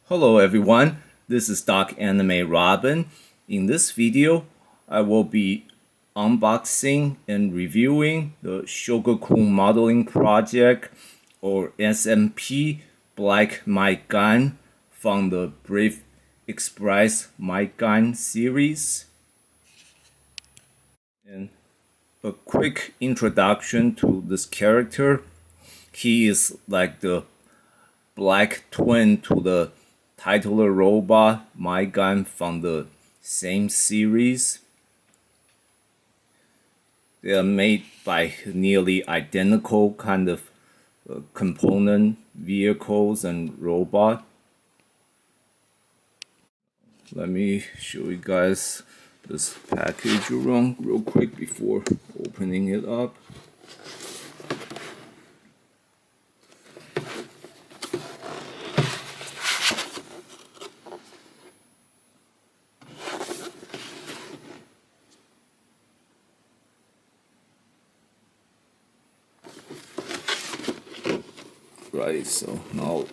Hello everyone, this is Doc Anime Robin. In this video, I will be unboxing and reviewing the Shogaku Modeling Project or SMP Might Gaine from the Brave Express Might Gaine series. And a quick introduction to this character. He is like the black twin to the titular robot Might Gaine from the same series. They are made by nearly identical kind of component vehicles and robot. Let me show you guys this package around real quick before opening it up. Right, so now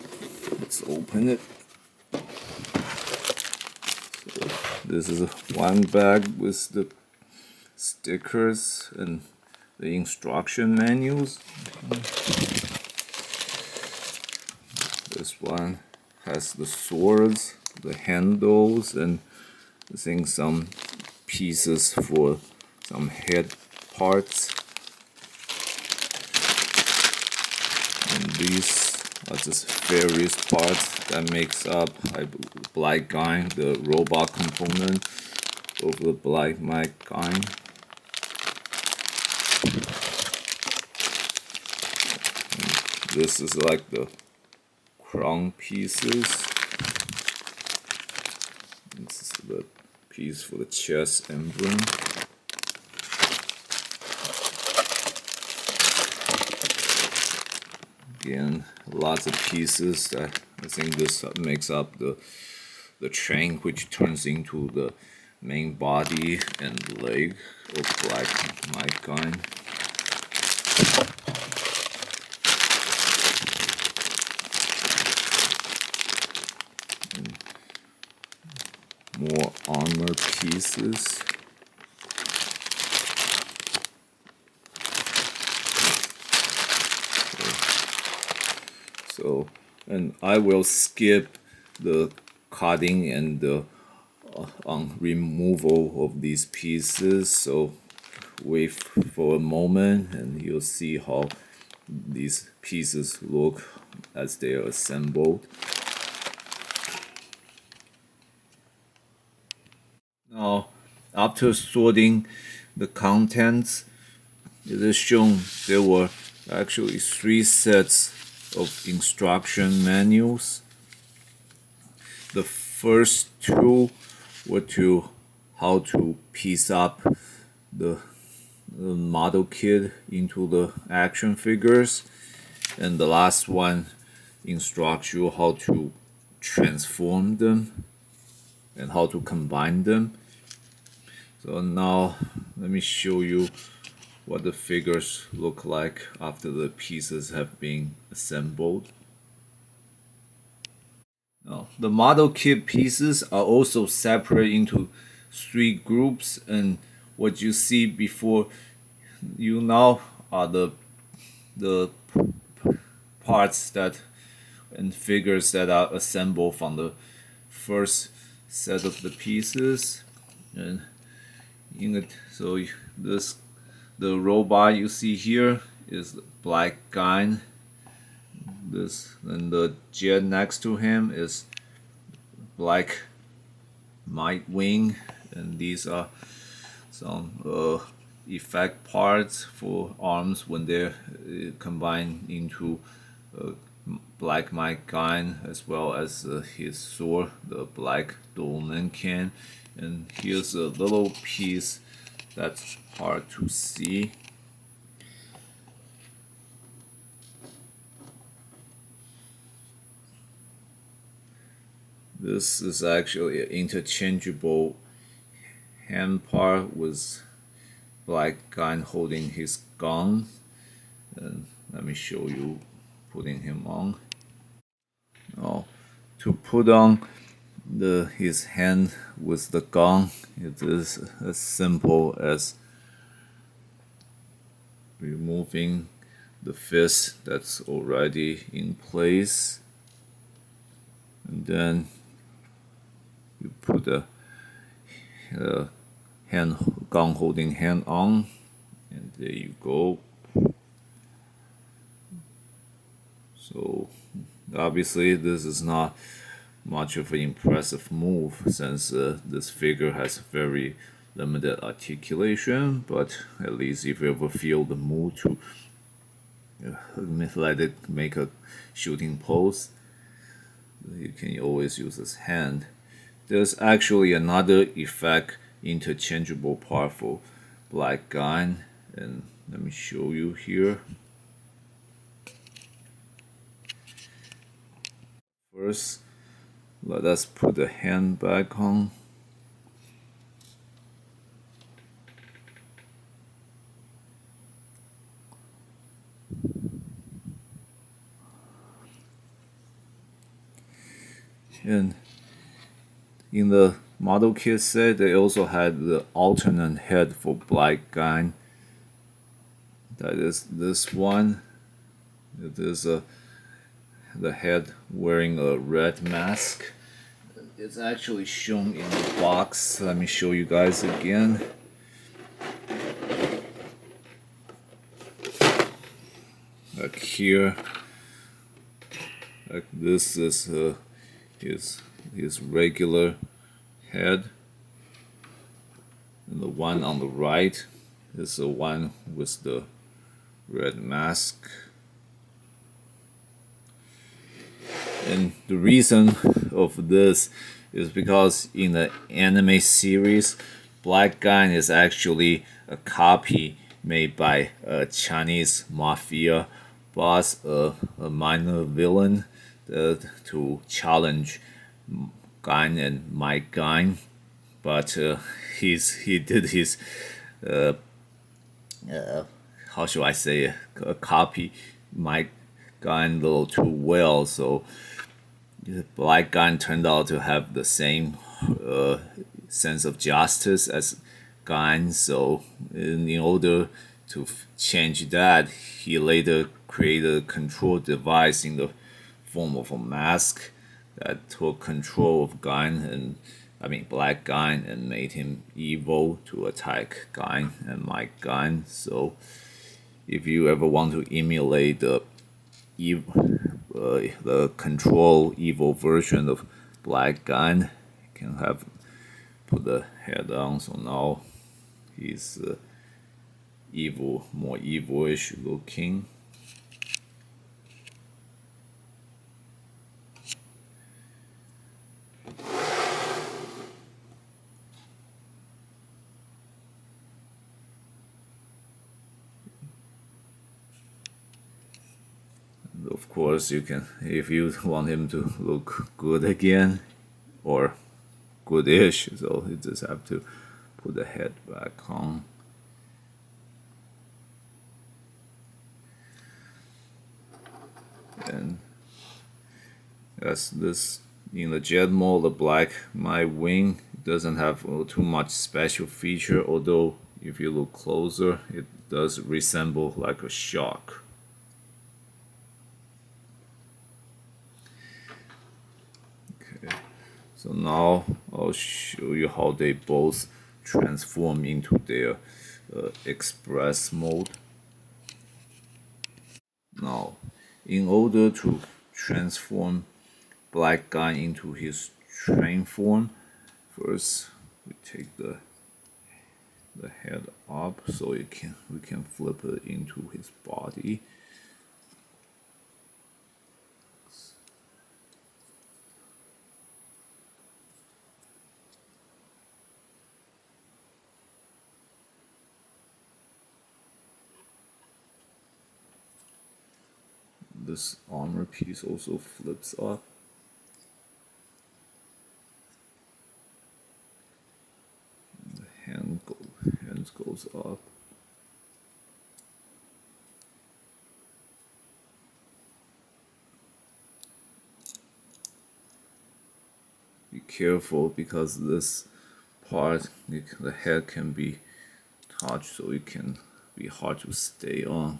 let's open it. So this is one bag with the stickers and the instruction manuals. This one has the swords, the handles, and I think some pieces for some head parts. And these are just various parts that makes up Might Gaine, the robot component of the Might Gaine. This is like the crown pieces. This is the piece for the chest emblem. Again, lots of pieces that I think this makes up the train, which turns into the main body and leg of Might Gaine. More armor pieces. So, and I will skip the cutting and the removal of these pieces. So wait for a moment and you'll see how these pieces look as they are assembled. Now, after sorting the contents, it is shown there were actually 3 sets of instruction manuals. The first 2 were to how to piece up the model kit into the action figures, and the last one instructs you how to transform them and how to combine them. So now let me show you what the figures look like after the pieces have been assembled. Now, the model kit pieces are also separated into 3 groups, and what you see before you now are the parts that and figures that are assembled from the first set of the pieces. And in it, so the robot you see here is Might Gaine. This and the jet next to him is Might Wing, and these are some effect parts for arms when they're combined into Might Gaine, as well as his sword, the Black Dolmen can. And here's a little piece that's hard to see. This is actually an interchangeable hand part with Might Gaine holding his gun. And let me show you putting him on. Now, to put on his hand with the gun, it is as simple as removing the fist that's already in place, and then you put the gun holding hand on, and there you go. So obviously this is not much of an impressive move since this figure has very limited articulation, but at least if you ever feel the mood to let it make a shooting pose, you can always use his hand. There's actually another effect interchangeable part for Black Gaine, and let me show you here. First, let us put the hand back on. And in the model kit set, they also had the alternate head for Black Gaine. That is this one. It is the head wearing a red mask. It's actually shown in the box. Let me show you guys again. Like here, like this is his regular head, and the one on the right is the one with the red mask. And the reason of this is because in the anime series, Black Gaine is actually a copy made by a Chinese mafia boss, a minor villain, to challenge Gaine and Might Gaine, but he did his how should I say a copy Might Gaine a little too well, so Black Gaine turned out to have the same sense of justice as Gaine. So in order to change that, he later created a control device in the form of a mask that took control of Black Gaine, and made him evil to attack Gaine and Might Gaine. So if you ever want to emulate the control evil version of Black Gaine, you can have put the head on. So now he's evil, more evilish looking. Of course, you can, if you want him to look good again, or goodish, so you just have to put the head back on. And as this in the jet mode, the black Might wing doesn't have too much special feature, although if you look closer, it does resemble like a shark. So now I'll show you how they both transform into their express mode. Now, in order to transform Black Gaine into his train form, first we take the head up so we can flip it into his body. This armor piece also flips up. The hands goes up. careful because this part, the head can be touched, so it can be hard to stay on.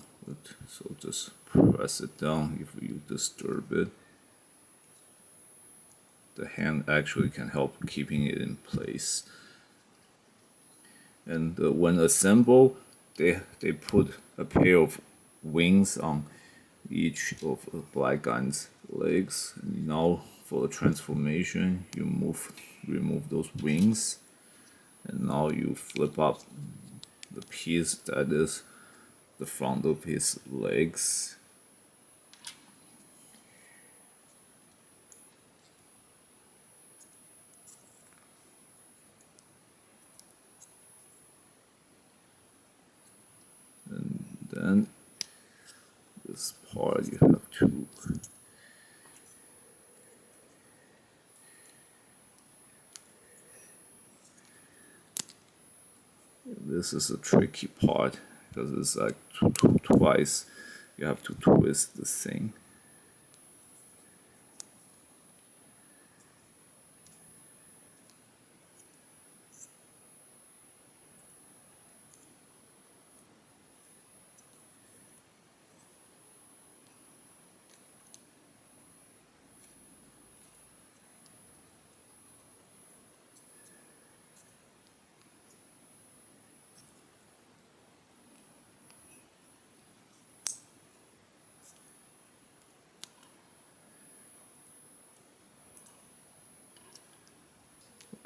So just press it down if you disturb it. The hand actually can help keeping it in place. And when assembled, they put a pair of wings on each of Black Gaine's legs. And now for the transformation, you remove those wings, and now you flip up the piece that is the front of his legs. And then this part you have to this is a tricky part because it's like twice you have to twist the thing.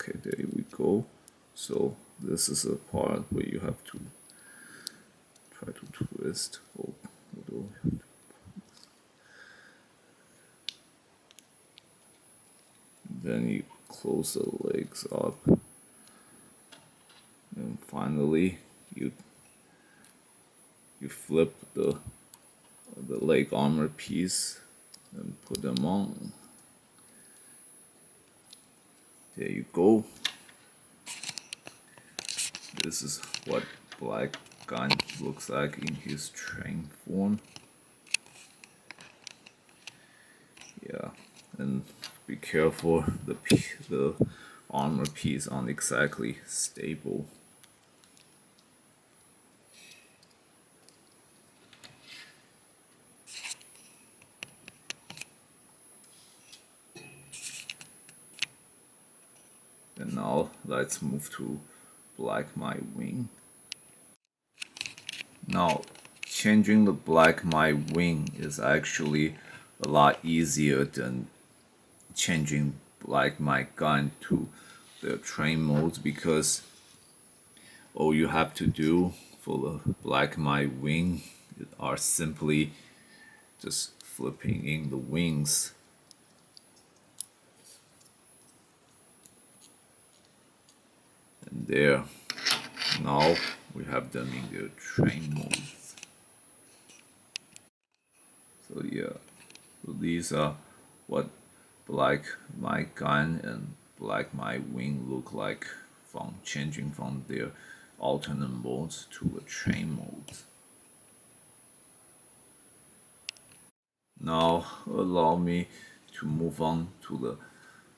Okay, there we go. So this is a part where you have to try to twist. Then you close the legs up, and finally you flip the leg armor piece and put them on. There you go. This is what Black Gaine looks like in his train form. Yeah, and be careful, the armor piece aren't exactly stable. And now let's move to Black Might Wing. Now, changing the Black Might Wing is actually a lot easier than changing Black Might Gaine to the train modes, because all you have to do for the Black Might Wing are simply just flipping in the wings. And there, now we have them in their train modes. So yeah, so these are what Black Might Gaine and Black Might Wing look like from changing from their alternate modes to a train mode. Now allow me to move on to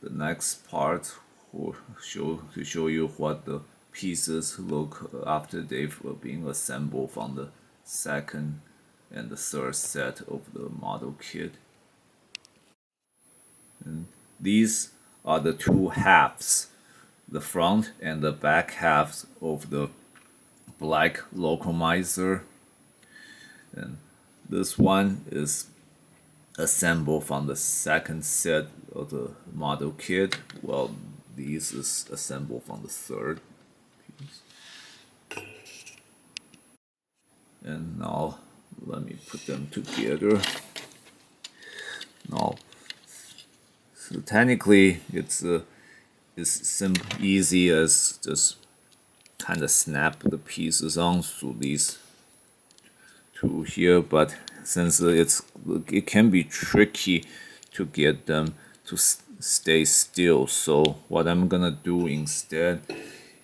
the next part, to show you what the pieces look after they've been assembled from the second and the third set of the model kit. And these are the two halves, the front and the back halves of the Black Locomizer. And this one is assembled from the second set of the model kit, while these is assembled from the third piece. And now let me put them together. Now, so technically it's easy as just kind of snap the pieces onto these two here, but since it can be tricky to get them to stay still, so what I'm gonna do instead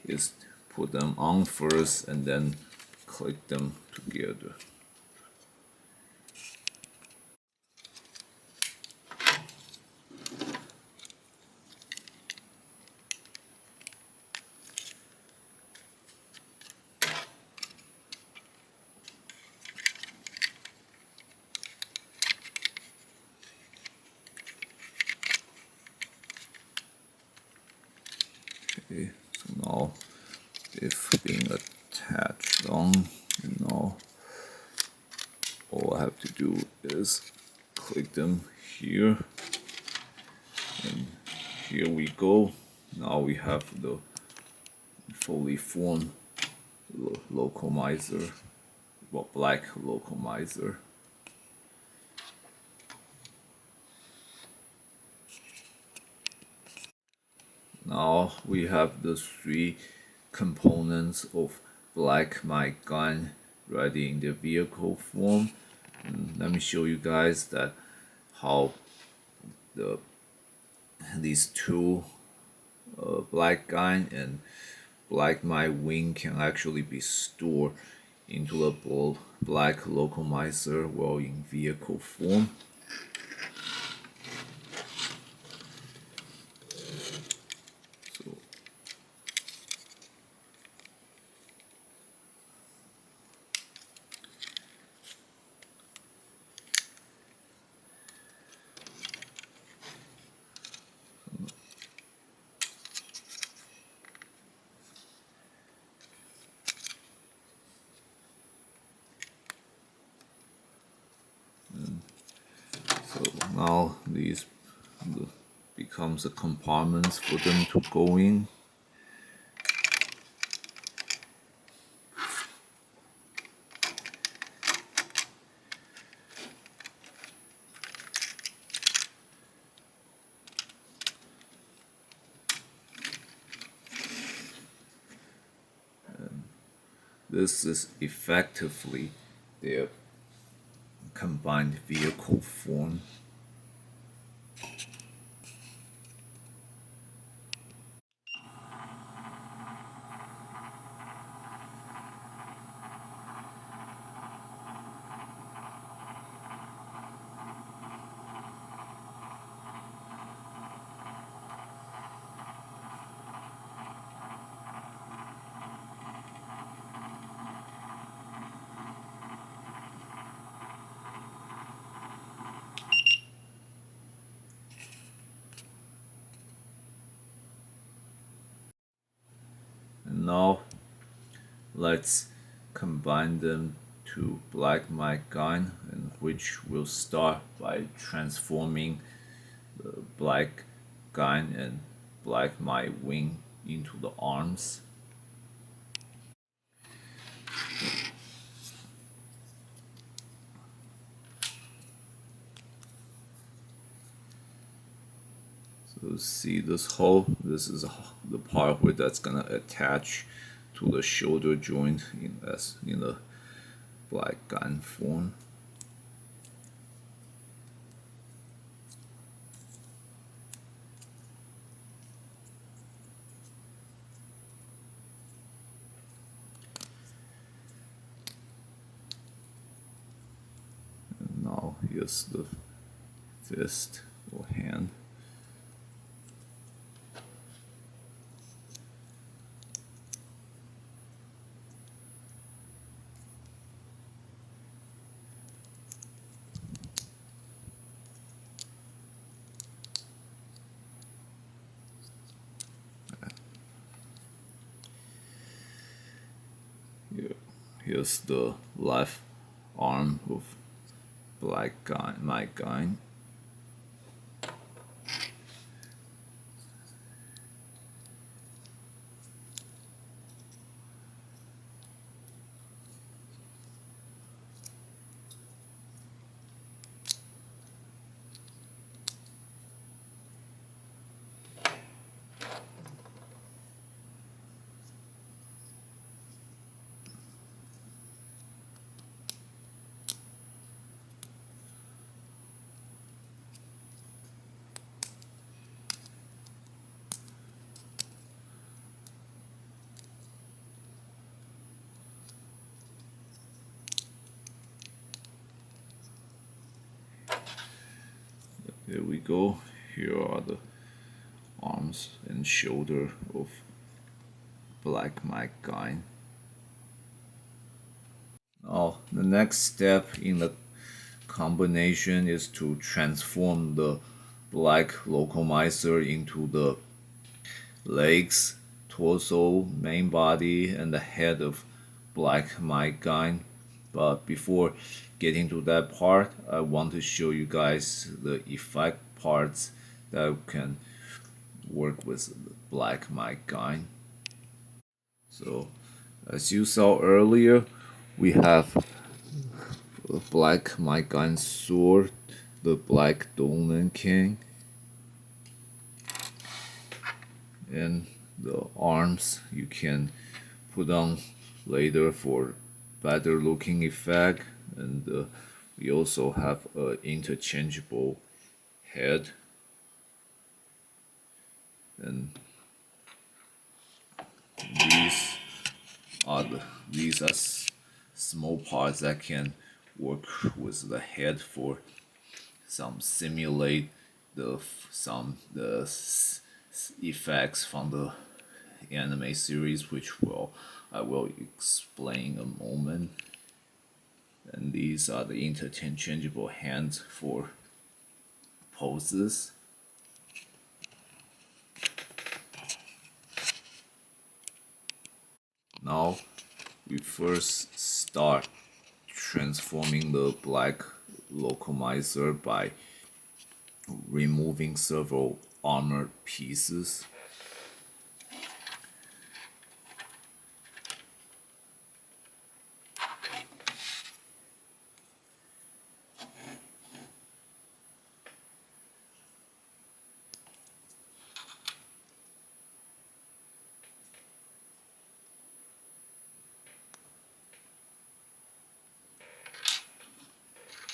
is put them on first and then click them together. Okay, so now if being attached on, now all I have to do is click them here, and here we go. Now we have the fully formed locomizer, well, black locomizer. Now we have the three components of black Might Gaine ready in the vehicle form. And let me show you guys that how these two black Gaine and black Might wing can actually be stored into a black locomizer while in vehicle form. So now these becomes the compartments for them to go in. And this is effectively their combined vehicle form. And now let's combine them to black Might Gaine, and which will start by transforming the black Gaine and black Might wing into the arms. So see this hole, this is the part where that's gonna attach to the shoulder joint in the black Gaine form. And now here's the fist or hand. Here's the left arm of black Might Gaine. There we go. Here are the arms and shoulder of black Might Gaine. Now the next step in the combination is to transform the black locomizer into the legs torso, main body, and the head of Black Might Gaine. But before getting to that part, I want to show you guys the effect parts that can work with Black Might Gaine. So, as you saw earlier, we have the Black Might Gaine sword, the Black Dolan King, and the arms you can put on later for better looking effect. And we also have an interchangeable head, and these are small parts that can work with the head for simulate the effects from the anime series, which I will explain in a moment. And these are the interchangeable hands for poses. Now we first start transforming the black locomizer by removing several armor pieces.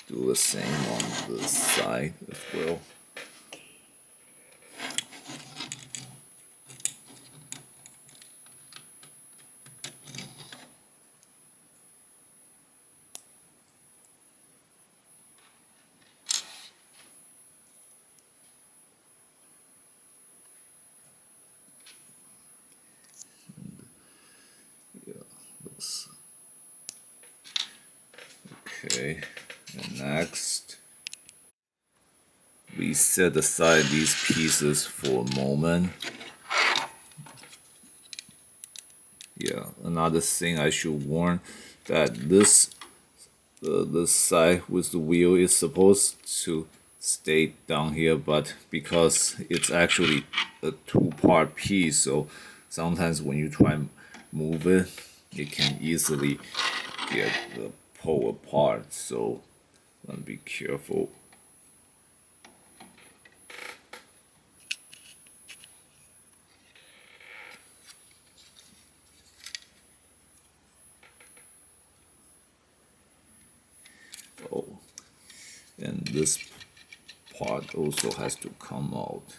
Do the same on the side as well. Looks okay. And next, we set aside these pieces for a moment. Yeah, another thing I should warn that this side with the wheel is supposed to stay down here, but because it's actually a two-part piece, so sometimes when you try and move it, it can easily get pulled apart. So be careful. Oh, and this part also has to come out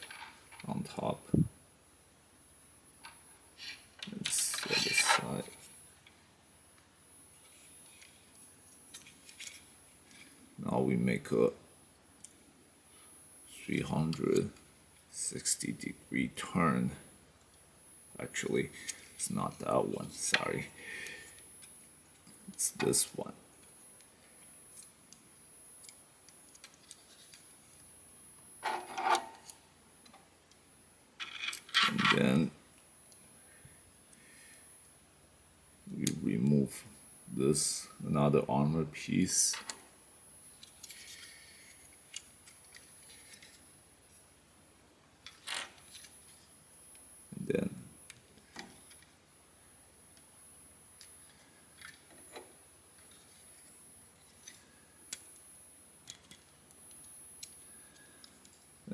on top. Let's set aside. Now we make a 360-degree turn. Actually, it's not that one, sorry. It's this one. And then we remove this, another armor piece. Then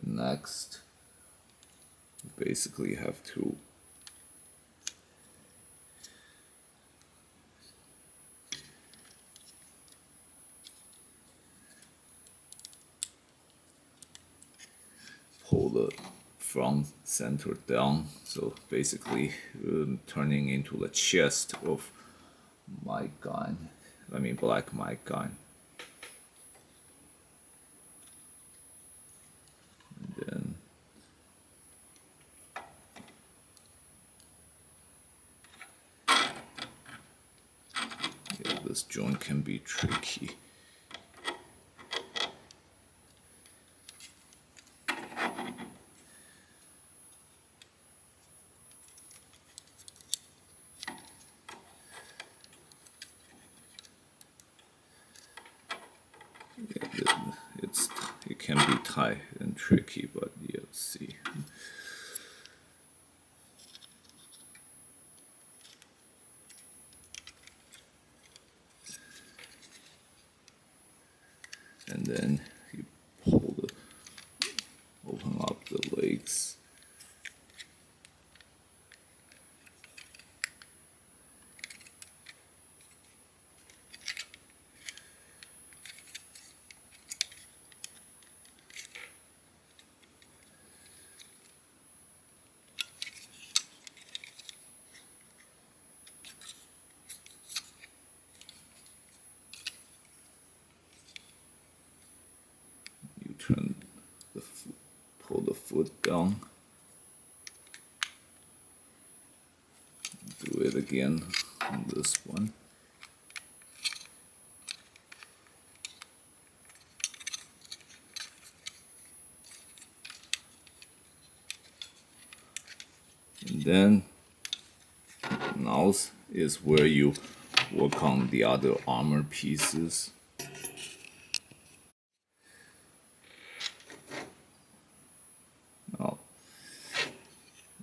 next, you basically have to pull the front center down, so basically turning into the chest of Might Gaine. I mean Black Might Gaine. And then yeah, this joint can be tricky. tight and tricky, but yeah, let's see. And then you open up the legs. Turn the pull the foot down. Do it again on this one. And then now is where you work on the other armor pieces. Now,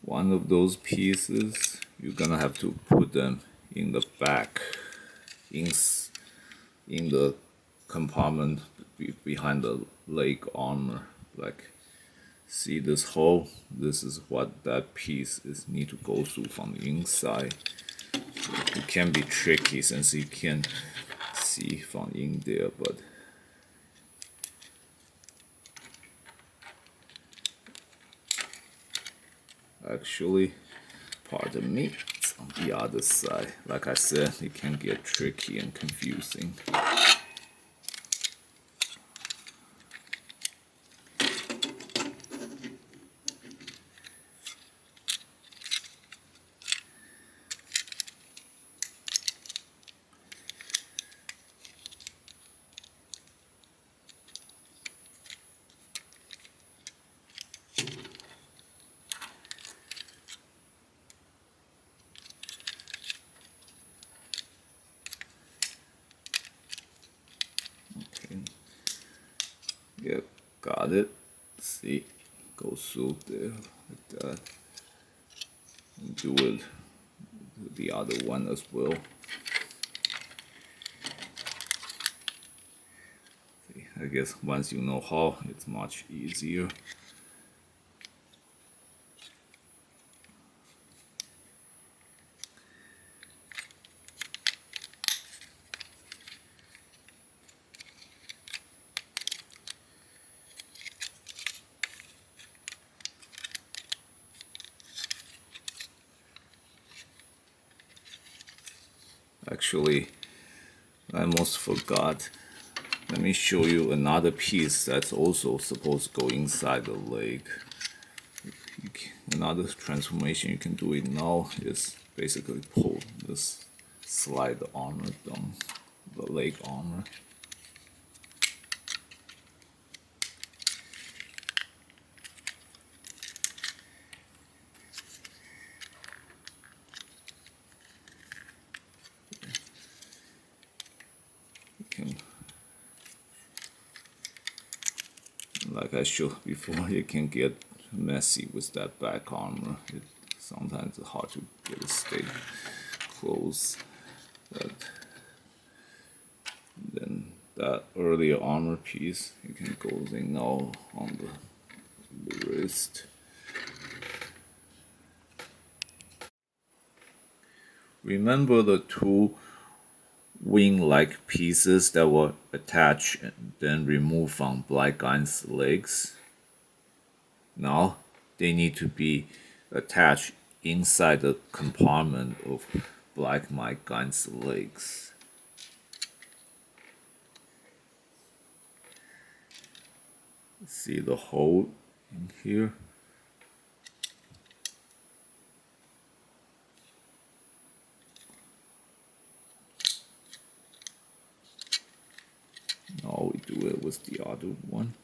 one of those pieces, you're gonna have to put them in the back, in the compartment behind the leg armor. Like, see this hole? This is what that piece is need to go through from the inside. So it can be tricky since you can't see from in there, but actually, pardon me, it's on the other side. Like I said, it can get tricky and confusing. Yep, got it. See, go through there like that. And do it the other one as well. See, I guess once you know how, it's much easier. Actually, I almost forgot. Let me show you another piece that's also supposed to go inside the leg. Another transformation you can do it now is basically pull this, slide the armor down, the leg armor. Like I showed before, you can get messy with that back armor. Sometimes it's hard to get it stay close. But then that earlier armor piece, you can go in now on the wrist. Remember the two wing-like pieces that were attached and then removed from Might Gaine's legs? Now they need to be attached inside the compartment of Might Gaine's legs. See the hole in here? Now we do it with the other one.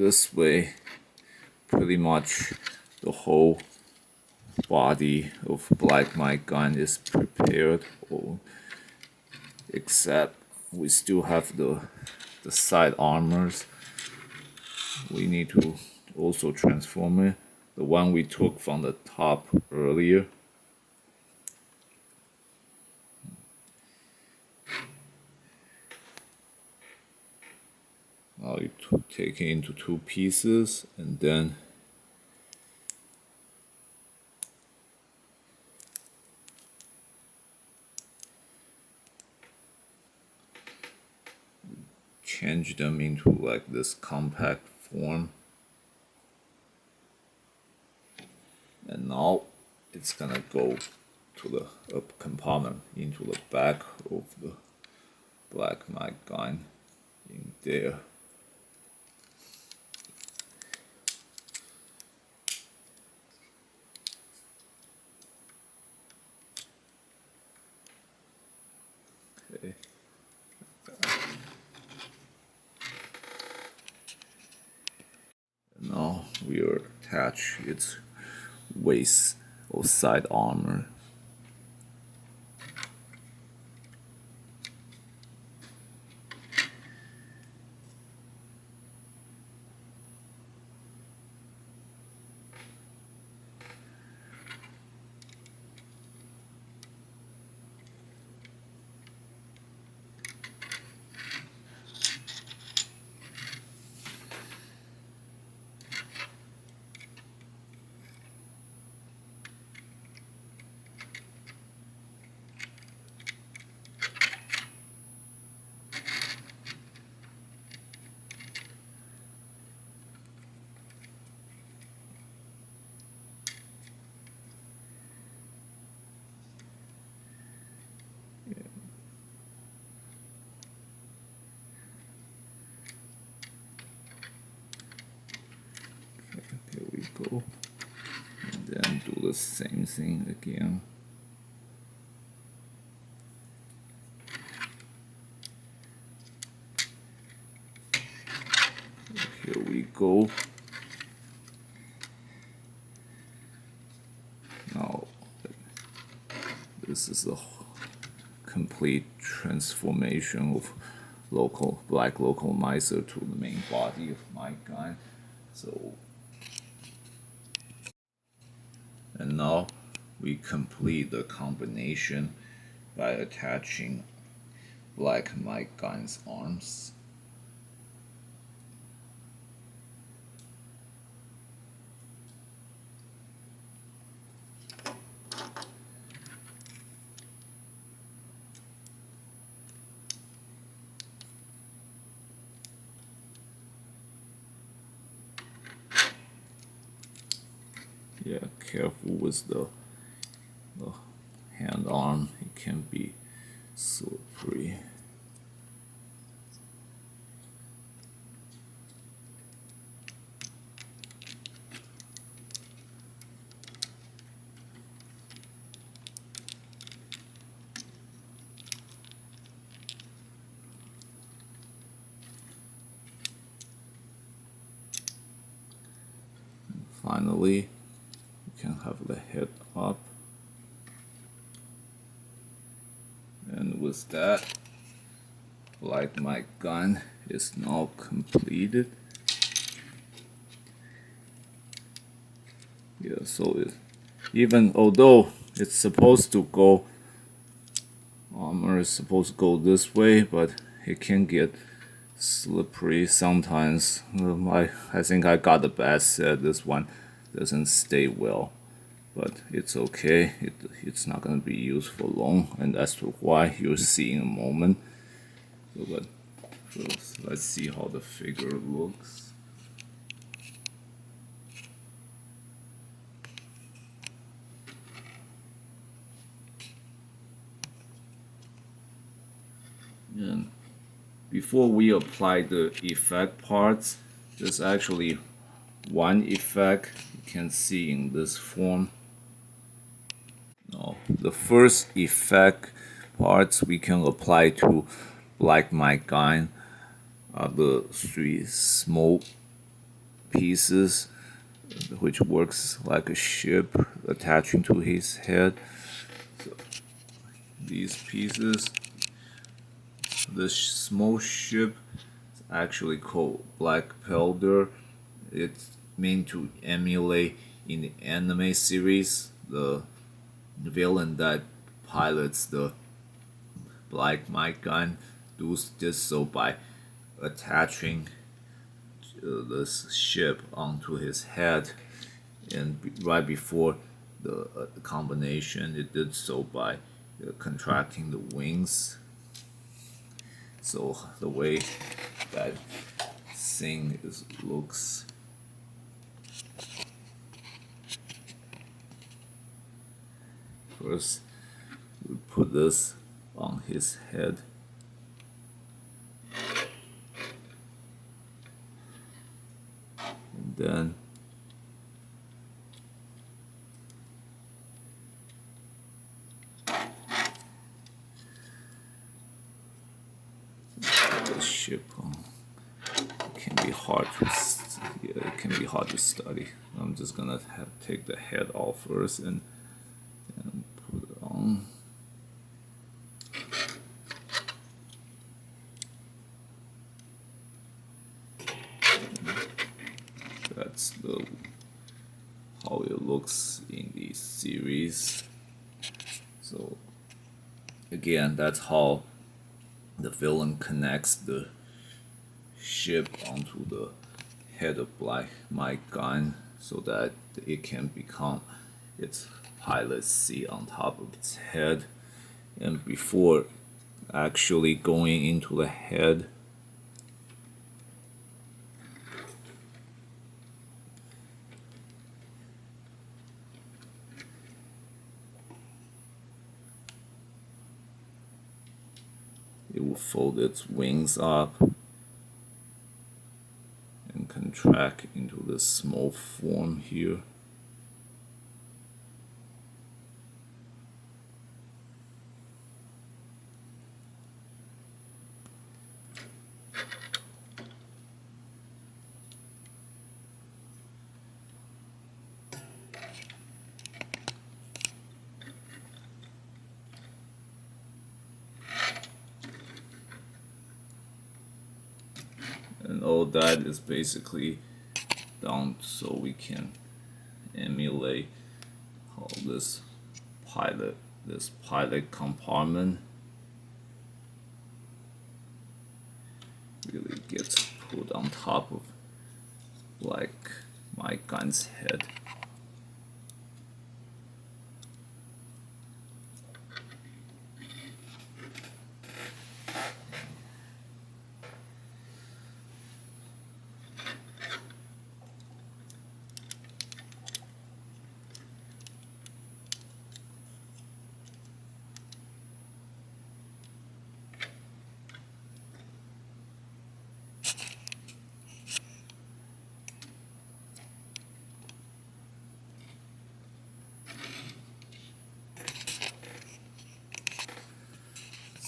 this way, pretty much the whole body of Black Might Gaine is prepared, except we still have the side armors. We need to also transform it, the one we took from the top earlier. Now you take it into two pieces and then change them into like this compact form. And now it's gonna go to the up compartment into the back of the Black Might Gaine in there. Okay. Now we will attach its waist or side armor. Here we go, and then do the same thing again. Here we go. Now this is a complete transformation of Black Localizer to the main body of Might Gaine. So, and now we complete the combination by attaching Black Might Gaine's arms. Yeah, careful with the hand arm, it can be slippery. And finally, can have the head up, and with that, Black Might Gaine is now completed. Yeah, so even although it's supposed to go, armor is supposed to go this way, but it can get slippery sometimes. I think I got the bad set. This one doesn't stay well, but it's okay. It's not going to be used for long, and that's why you'll see in a moment. So, but first, let's see how the figure looks. And before we apply the effect parts, there's actually one effect you can see in this form. Now, the first effect parts we can apply to Black Might Gaine are the three smoke pieces, which works like a ship attaching to his head. So these pieces, this small ship is actually called Black Powder. It's meant to emulate in the anime series the villain that pilots the Black Might Gaine does this so by attaching this ship onto his head, and right before the combination, it did so by contracting the wings. So the way that thing looks. First, we put this on his head. And then the ship on. It can be hard to study. I'm just gonna take the head off first and put it on. That's how it looks in the series. So again, that's how the villain connects the ship onto the head of Black Might Gaine so that it can become its pilot seat on top of its head. And before actually going into the head, it will fold its wings up and contract into this small form here. And all that is basically done so we can emulate how this pilot compartment really gets put on top of Black Might Gaine's head.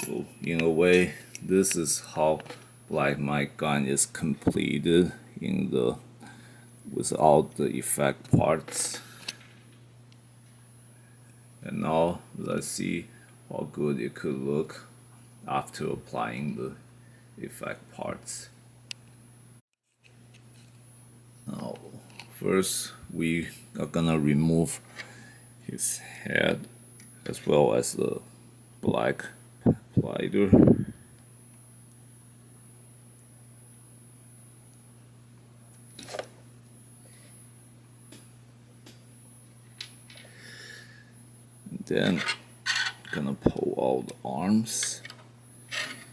So in a way, this is how Black Might Gaine is completed without the effect parts. And now let's see how good it could look after applying the effect parts. Now, first we are gonna remove his head as well as the black glider. Then gonna pull out the arms.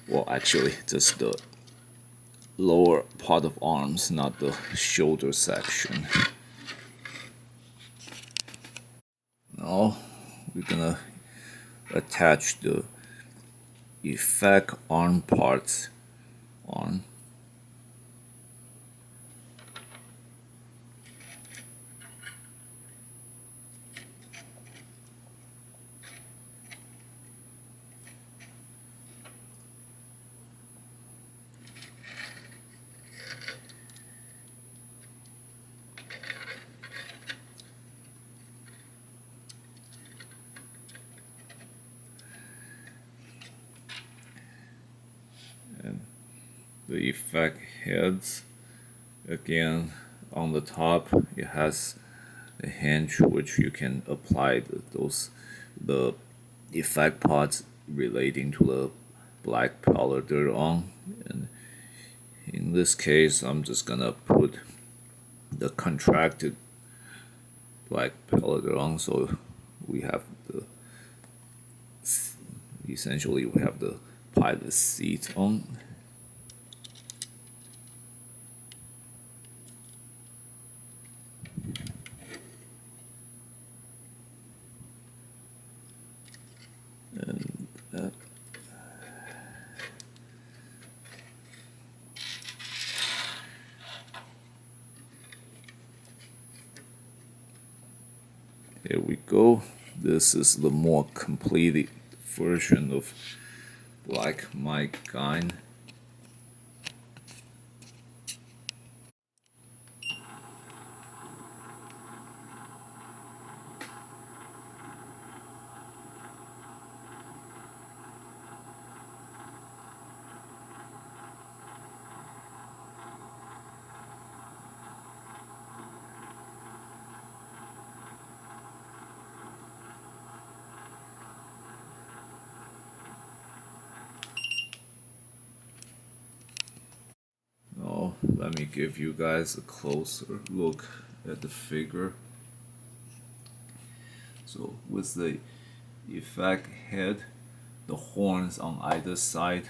Well, actually, just the lower part of arms, not the shoulder section. Now we're gonna attach the effect arm parts on. the effect heads. Again, on the top it has a hinge which you can apply the effect parts relating to the black powder on. And in this case, I'm just gonna put the contracted black powder on, so we have essentially we have the pilot seat on. And here we go. This is the more completed version of Black Might Gaine. Now, let me give you guys a closer look at the figure. So with the effect head, the horns on either side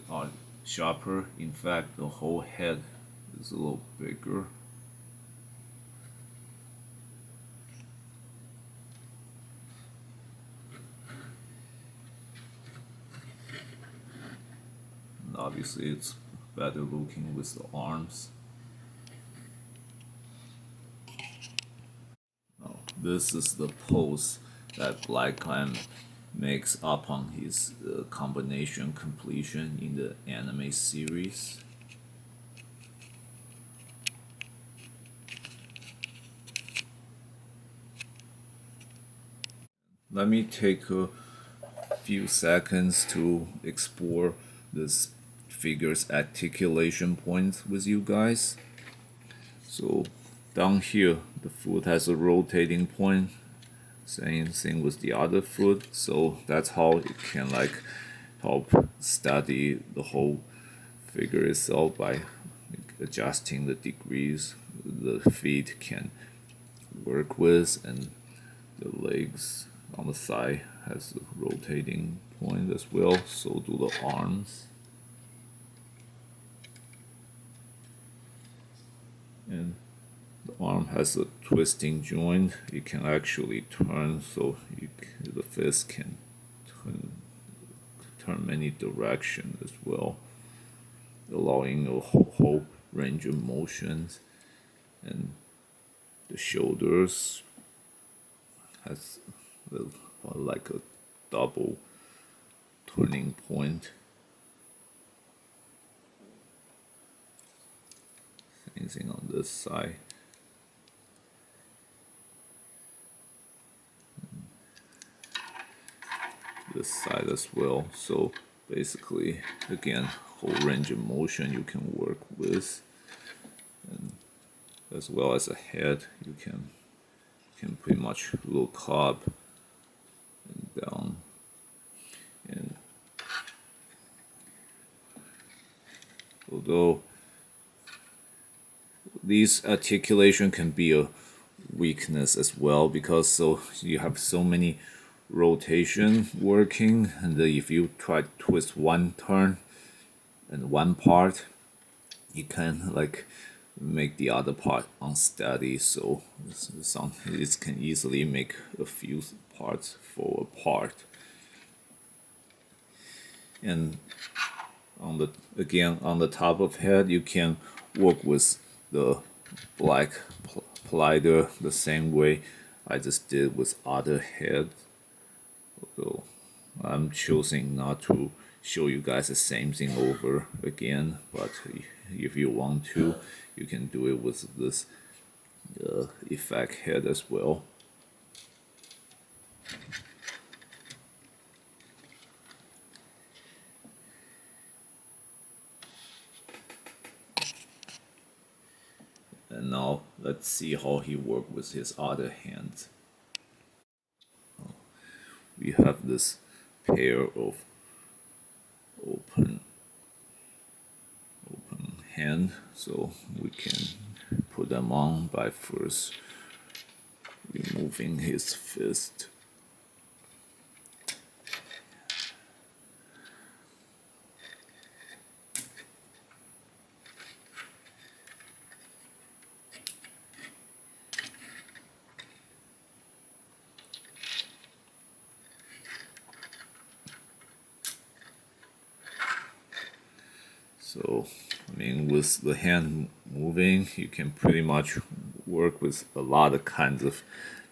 are sharper. In fact, the whole head is a little bigger. And obviously it's better looking with the arms. Now, this is the pose that Black Gaine makes upon his combination completion in the anime series. Let me take a few seconds to explore this figure's articulation points with you guys. So down here, the foot has a rotating point. Same thing with the other foot. So that's how it can like help study the whole figure itself by adjusting the degrees the feet can work with, and the legs on the thigh has a rotating point as well. So do the arms. And the arm has a twisting joint. It can actually turn, so the fist can turn many directions as well, allowing a whole range of motions. And the shoulders has like a double turning point. Same thing on this side. This side as well. So basically, again, whole range of motion you can work with, and as well as a head, you can pretty much look up and down. And although these articulation can be a weakness as well, because so you have so many rotation working, and if you try to twist one turn and one part, you can like make the other part unsteady, so it can easily make a few parts fall apart. And on the top of head, you can work with the black slider the same way I just did with other heads. Although I'm choosing not to show you guys the same thing over again, but if you want to, you can do it with this effect head as well. And now let's see how he works with his other hand. We have this pair of open hand, so we can put them on by first removing his fist. So, I mean, with the hand moving, you can pretty much work with a lot of kinds of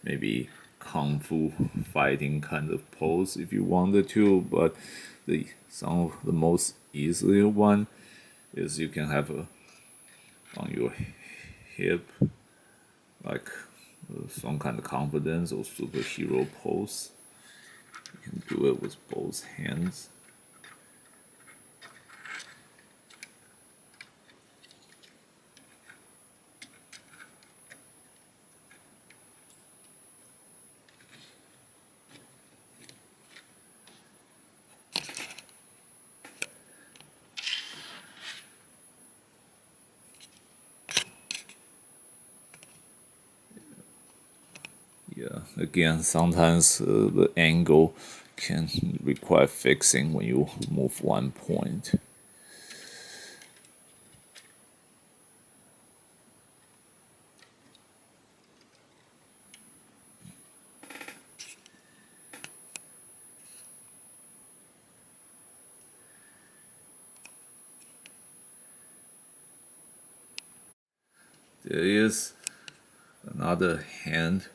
maybe kung fu fighting kind of pose if you wanted to, but some of the most easier one is you can have on your hip like some kind of confidence or superhero pose. You can do it with both hands. Yeah, again, sometimes the angle can require fixing when you move one point. There is another hand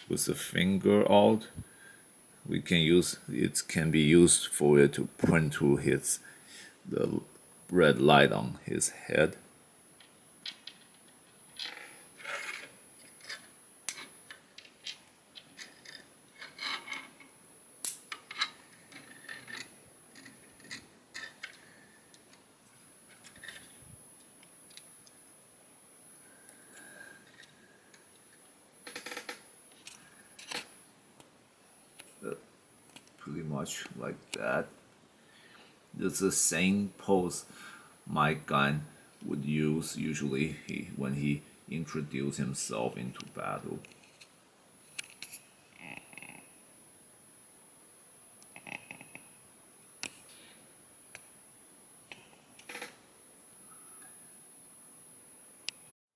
with the finger out. We can use it can be used for it to point to the red light on his head. Pretty much like that. It's the same pose Might Gaine would use usually when he introduced himself into battle.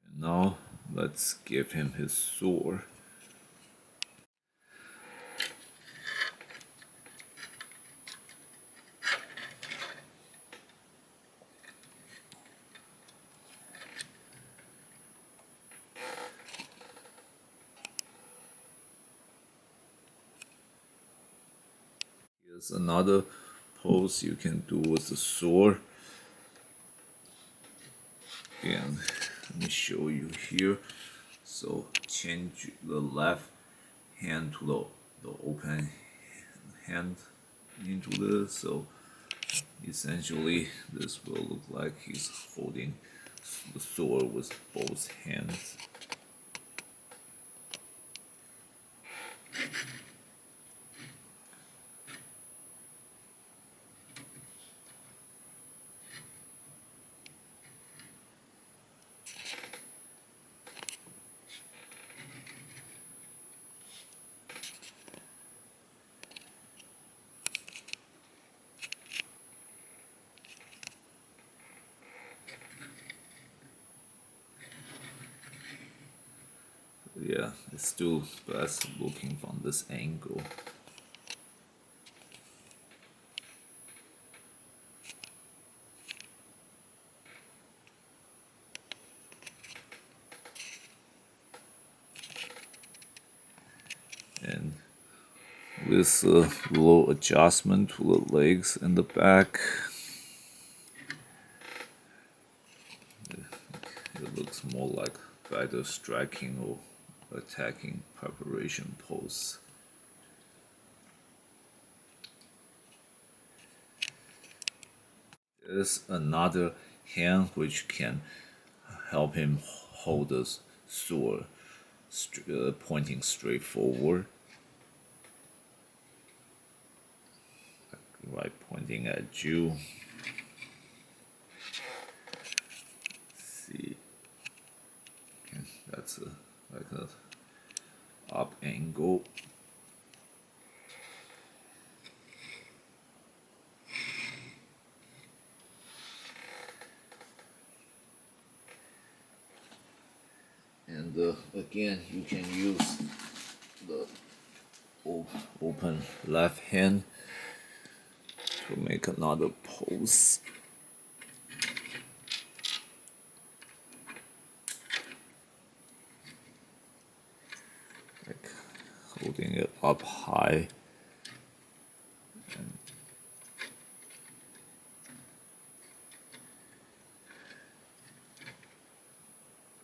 And now let's give him his sword. Here's another pose you can do with the sword. And let me show you here. So change the left hand to the open hand into this. So essentially this will look like he's holding the sword with both hands. Yeah, it's still best looking from this angle. And with a little adjustment to the legs and the back, it looks more like either striking or attacking preparation pose. There's another hand, which can help him hold the sword pointing straight forward, right, pointing at you. See, okay, that's like a up angle. And again, you can use the open left hand to make another pose. Like holding it up high.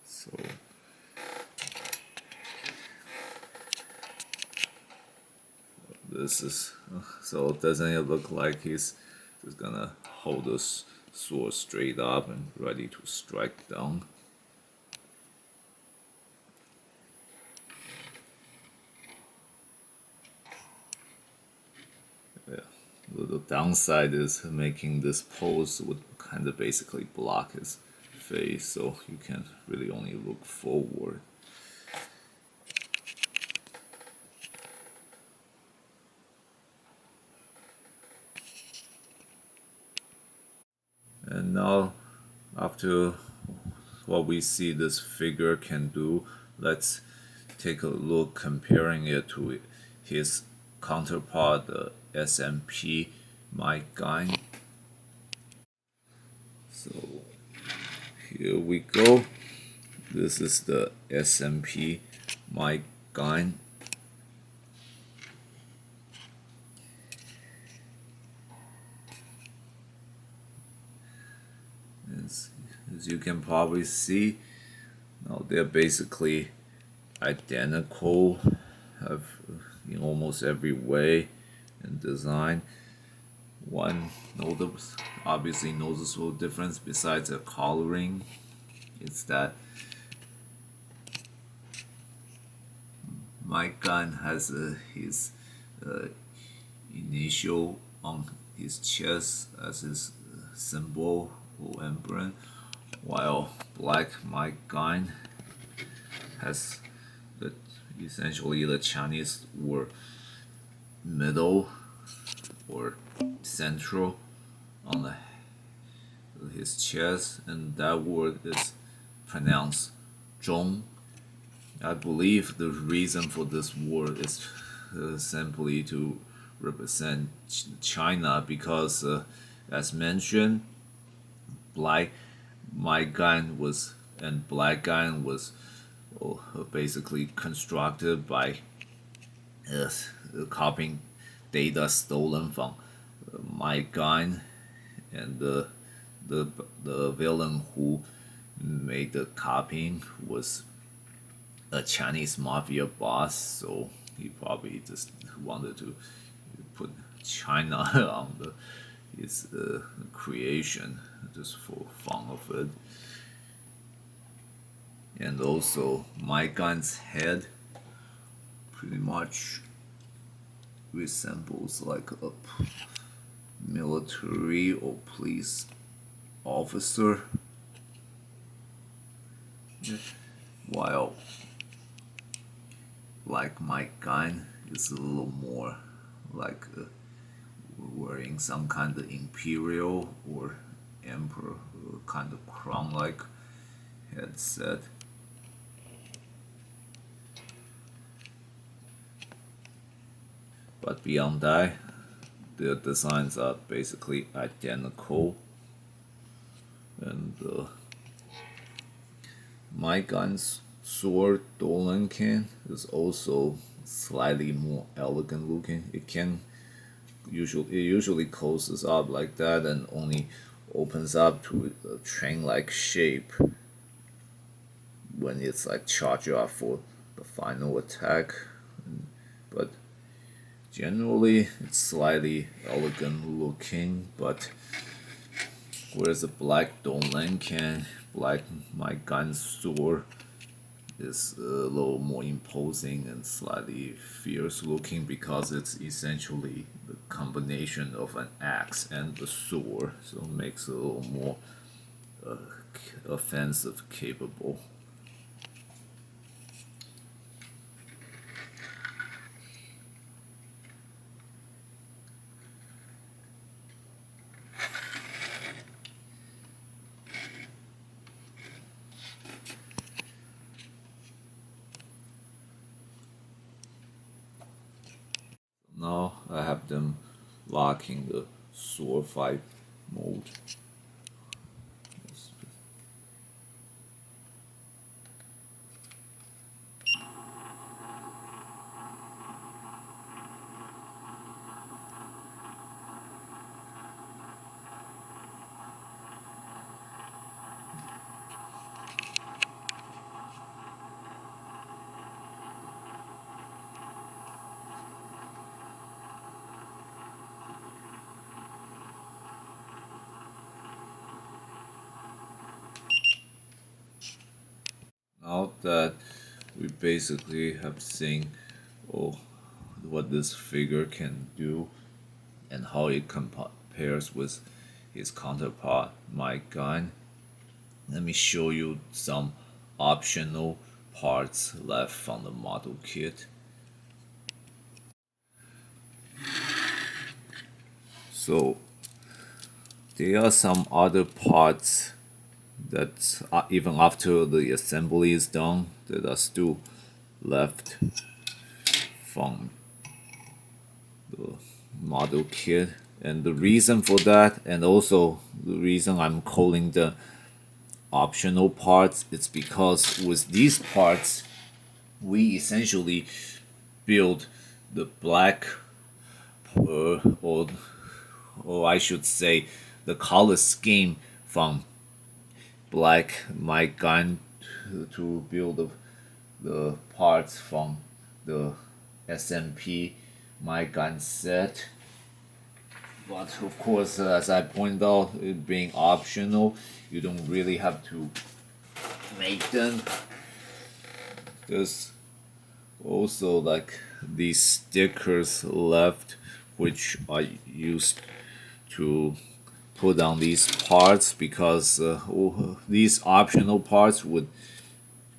So this is, so doesn't it look like he's just gonna hold the sword straight up and ready to strike down? Yeah. The downside is making this pose would kind of basically block his face, so you can really only look forward. And now, after what we see this figure can do, let's take a look comparing it to his counterpart, the SMP Might Gaine. So here we go. This is the SMP Might Gaine. As you can probably see, now they're basically identical, have in almost every way in design. One obviously noticeable difference besides the coloring is that Might Gaine has his initial on his chest as his symbol or emblem, while Black Might Gaine has essentially the Chinese word middle or central on his chest, and that word is pronounced zhong. I believe the reason for this word is simply to represent China, because as mentioned, Black Gaine was basically constructed by copying data stolen from Might Gaine, and the villain who made the copying was a Chinese mafia boss, so he probably just wanted to put China on his creation just for fun of it. And also, Might Gaine's head pretty much resembles like a military or police officer, while like Might Gaine is a little more like wearing some kind of imperial or emperor kind of crown-like headset. But beyond that, their designs are basically identical, and Might Gaine's sword Dolancan is also slightly more elegant looking. It usually closes up like that and only opens up to a train-like shape when it's like charged up for the final attack. But generally, it's slightly elegant looking, but Whereas the black Donlankan, black Might Gaine sword is a little more imposing and slightly fierce looking because it's essentially the combination of an axe and a sword, so it makes it a little more offensive capable. Now I have them locking the sword fight mode. Now that we basically have seen what this figure can do and how it compares with his counterpart Might Gaine, let me show you some optional parts left from the model kit. So there are some other parts that even after the assembly is done, that are still left from the model kit. And the reason for that, and also the reason I'm calling the optional parts, it's because with these parts, we essentially build the black, or I should say, the color scheme from black Might Gaine to build the parts from the SMP Might Gaine set. But of course, as I pointed out, it being optional, you don't really have to make them. There's also like these stickers left, which I used to put on these parts because these optional parts would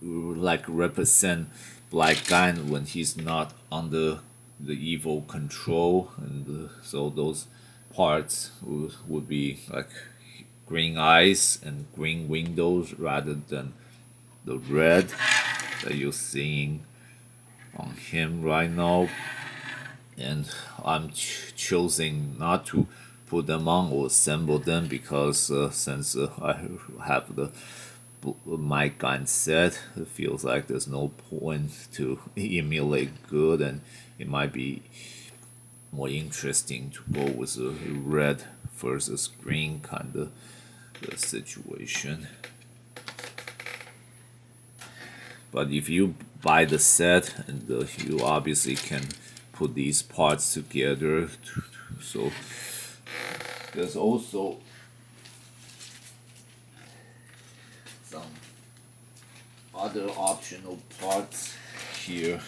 like represent Black Gaine when he's not under the evil control, and so those parts would be like green eyes and green windows rather than the red that you're seeing on him right now. And I'm choosing not to put them on or assemble them because since I have the Might Gaine set, it feels like there's no point to emulate good, and it might be more interesting to go with a red versus green kind of situation. But if you buy the set, and you obviously can put these parts together. So there's also some other optional parts here.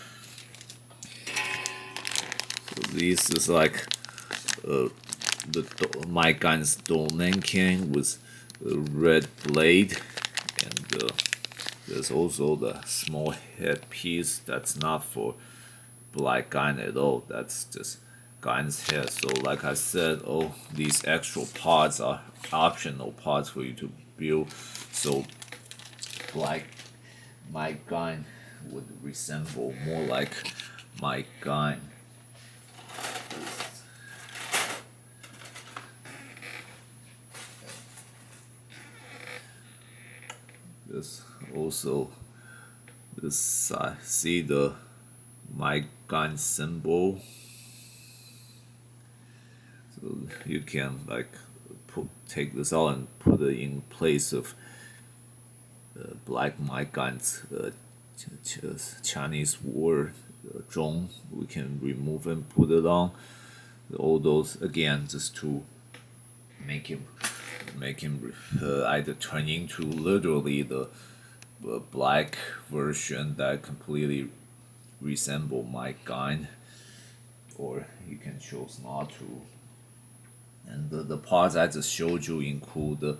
So this is like the Might Gaine's Donlankan with a red blade, and there's also the small headpiece that's not for Black Gaine at all. That's just Gaine's head. So like I said, all these extra parts are optional parts for you to build. So Black Might Gaine would resemble more like Might Gaine. This also this I see the Might Gaine symbol, so you can like take this out and put it in place of Black Might Gaine's Chinese word zhong. We can remove and put it on. All those again just to make him make him either turn into literally the black version that completely resemble Might Gaine, or he can choose not to. And the parts I just showed you include the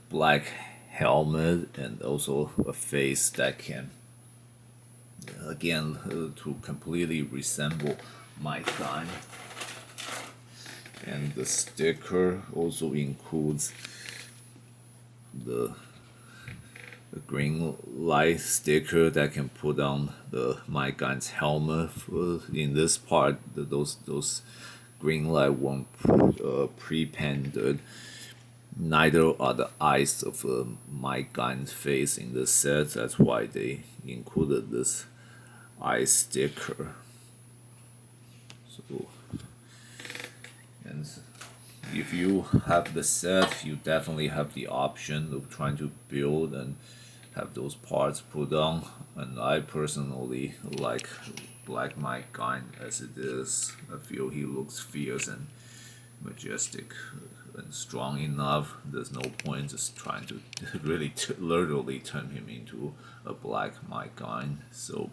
black helmet and also a face that can, again, to completely resemble Might Gaine. And the sticker also includes the green light sticker that can put on the Might Gaine's helmet. In this part, those green light weren't pre-painted. Neither are the eyes of Might Gaine's face in the set. That's why they included this eye sticker. So, and if you have the set, you definitely have the option of trying to build and have those parts put on. And I personally like Black Might Gaine as it is. I feel he looks fierce and majestic and strong enough. There's no point just trying to really literally turn him into a Black Might Gaine. So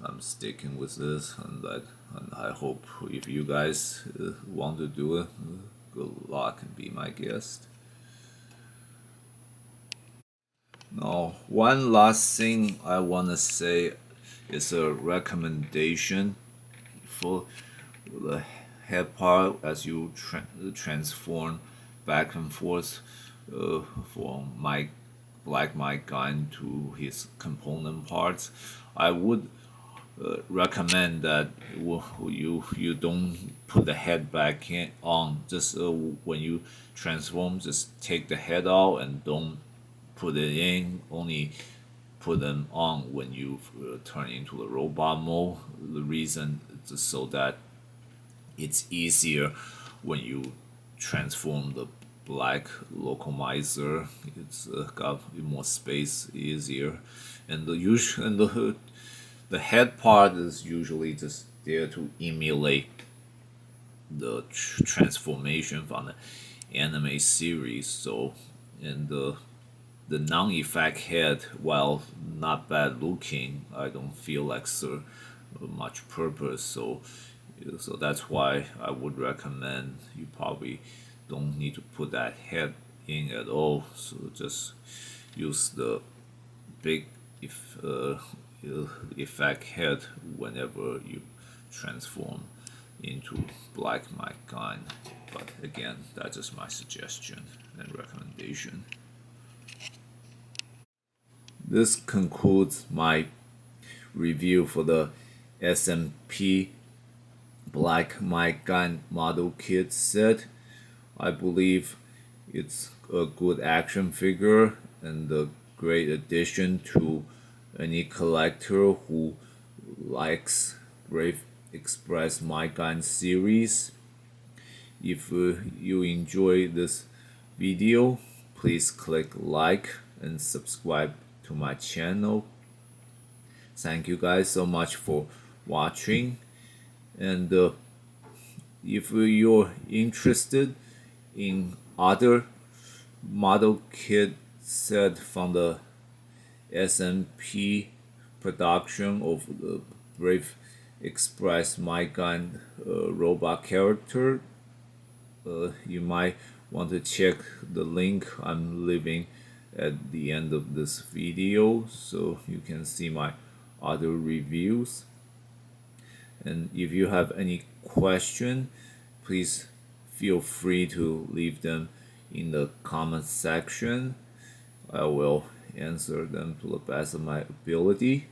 I'm sticking with this, and I hope if you guys want to do it, good luck and be my guest. Now, one last thing I want to say is a recommendation for the head part as you transform back and forth from Black Might Gaine to his component parts. I would recommend that you don't put the head back on. Just when you transform, just take the head out and don't put it in. Only put them on when you turn into the robot mode. The reason is so that it's easier when you transform the black locomizer. It's got more space, easier, and the head part is usually just there to emulate the transformation from the anime series. So, and the non-effect head, while not bad looking, I don't feel like serve much purpose. So that's why I would recommend you probably don't need to put that head in at all. So just use the big effect head whenever you transform into Black Might Gaine. But again, that's just my suggestion and recommendation. This concludes my review for the SMP Black Might Gaine model kit set. I believe it's a good action figure and a great addition to any collector who likes Brave Express Might Gaine series. If you enjoy this video, please click like and subscribe to my channel. Thank you guys so much for watching, and if you're interested in other model kit set from the SMP production of the Brave Express Might Gaine robot character, you might want to check the link I'm leaving at the end of this video so you can see my other reviews. And if you have any question, please feel free to leave them in the comment section. I will answer them to the best of my ability.